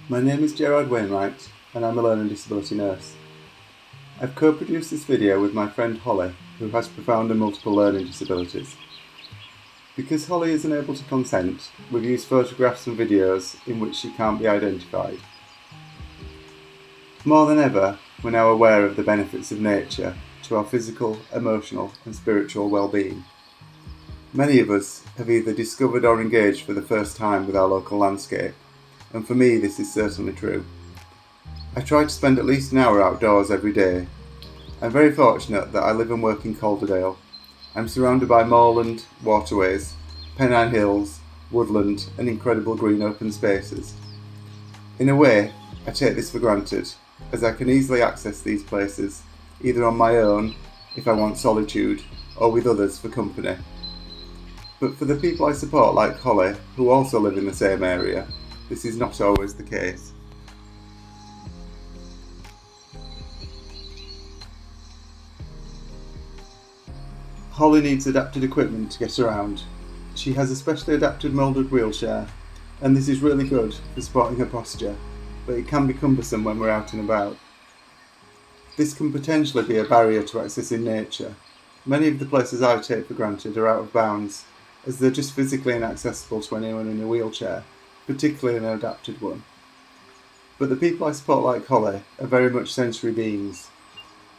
My name is Gerard Wainwright and I'm a learning disability nurse. I've co-produced this video with my friend Holly, who has profound and multiple learning disabilities. Because Holly is unable to consent, we've used photographs and videos in which she can't be identified. More than ever, we're now aware of the benefits of nature to our physical, emotional and spiritual well-being. Many of us have either discovered or engaged for the first time with our local landscape, and for me this is certainly true. I try to spend at least an hour outdoors every day. I'm very fortunate that I live and work in Calderdale. I'm surrounded by moorland, waterways, Pennine Hills, woodland and incredible green open spaces. In a way, I take this for granted, as I can easily access these places, either on my own, if I want solitude, or with others for company. But for the people I support like Holly, who also live in the same area, this is not always the case. Holly needs adapted equipment to get around. She has a specially adapted moulded wheelchair, and this is really good for supporting her posture, but it can be cumbersome when we're out and about. This can potentially be a barrier to accessing nature. Many of the places I take for granted are out of bounds, as they're just physically inaccessible to anyone in a wheelchair, particularly an adapted one. But the people I support like Holly are very much sensory beings.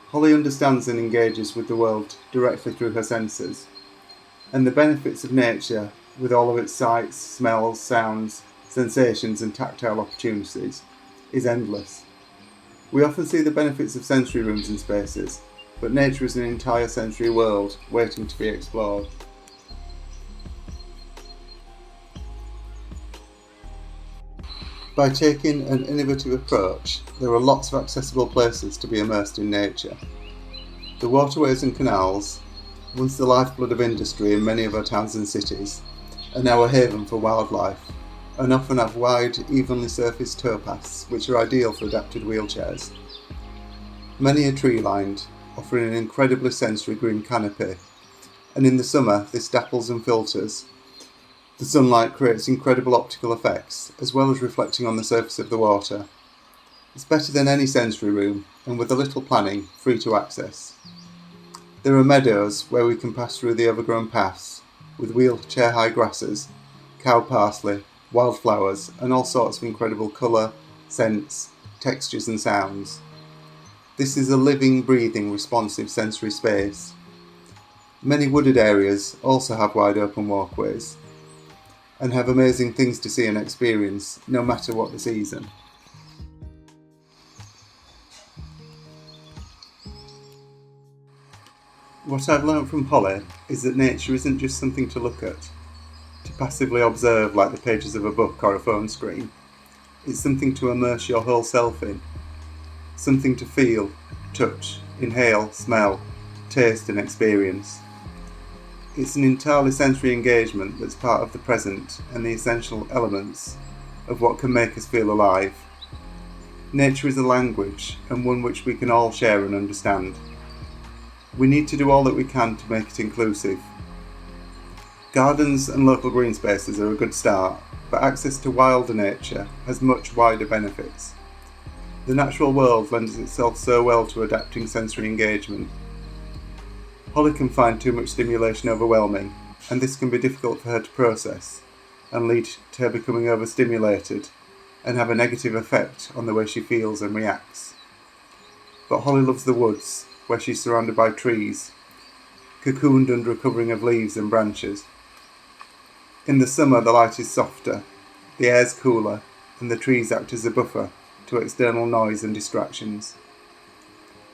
Holly understands and engages with the world directly through her senses, and the benefits of nature, with all of its sights, smells, sounds, sensations and tactile opportunities, is endless. We often see the benefits of sensory rooms and spaces, but nature is an entire sensory world waiting to be explored. By taking an innovative approach, there are lots of accessible places to be immersed in nature. The waterways and canals, once the lifeblood of industry in many of our towns and cities, are now a haven for wildlife, and often have wide, evenly surfaced towpaths which are ideal for adapted wheelchairs. Many are tree-lined, offering an incredibly sensory green canopy, and in the summer this dapples and filters. The sunlight creates incredible optical effects, as well as reflecting on the surface of the water. It's better than any sensory room, and with a little planning, free to access. There are meadows where we can pass through the overgrown paths, with wheelchair-high grasses, cow parsley, wildflowers, and all sorts of incredible colour, scents, textures and sounds. This is a living, breathing, responsive sensory space. Many wooded areas also have wide open walkways, and have amazing things to see and experience, no matter what the season. What I've learnt from Holly is that nature isn't just something to look at, to passively observe like the pages of a book or a phone screen. It's something to immerse your whole self in, something to feel, touch, inhale, smell, taste and experience. It's an entirely sensory engagement that's part of the present and the essential elements of what can make us feel alive. Nature is a language, and one which we can all share and understand. We need to do all that we can to make it inclusive. Gardens and local green spaces are a good start, but access to wilder nature has much wider benefits. The natural world lends itself so well to adapting sensory engagement. Holly can find too much stimulation overwhelming, and this can be difficult for her to process and lead to her becoming overstimulated and have a negative effect on the way she feels and reacts. But Holly loves the woods, where she's surrounded by trees, cocooned under a covering of leaves and branches. In the summer the light is softer, the air's cooler, and the trees act as a buffer to external noise and distractions.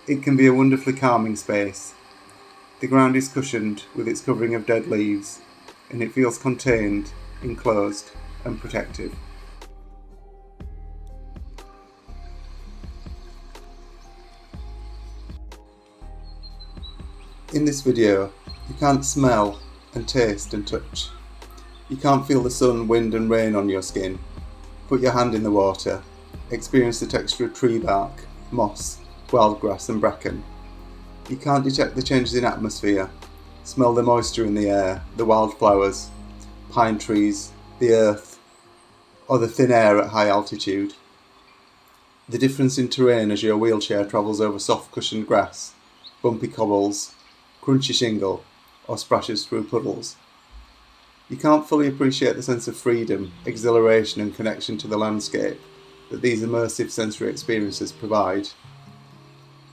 It can be a wonderfully calming space. The ground is cushioned with its covering of dead leaves, and it feels contained, enclosed, and protective. In this video, you can't smell and taste and touch. You can't feel the sun, wind and rain on your skin. Put your hand in the water, experience the texture of tree bark, moss, wild grass and bracken. You can't detect the changes in atmosphere, smell the moisture in the air, the wildflowers, pine trees, the earth, or the thin air at high altitude. The difference in terrain as your wheelchair travels over soft cushioned grass, bumpy cobbles, crunchy shingle, or splashes through puddles. You can't fully appreciate the sense of freedom, exhilaration and connection to the landscape that these immersive sensory experiences provide.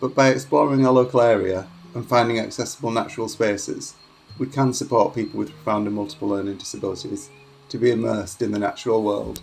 But by exploring our local area and finding accessible natural spaces, we can support people with profound and multiple learning disabilities to be immersed in the natural world.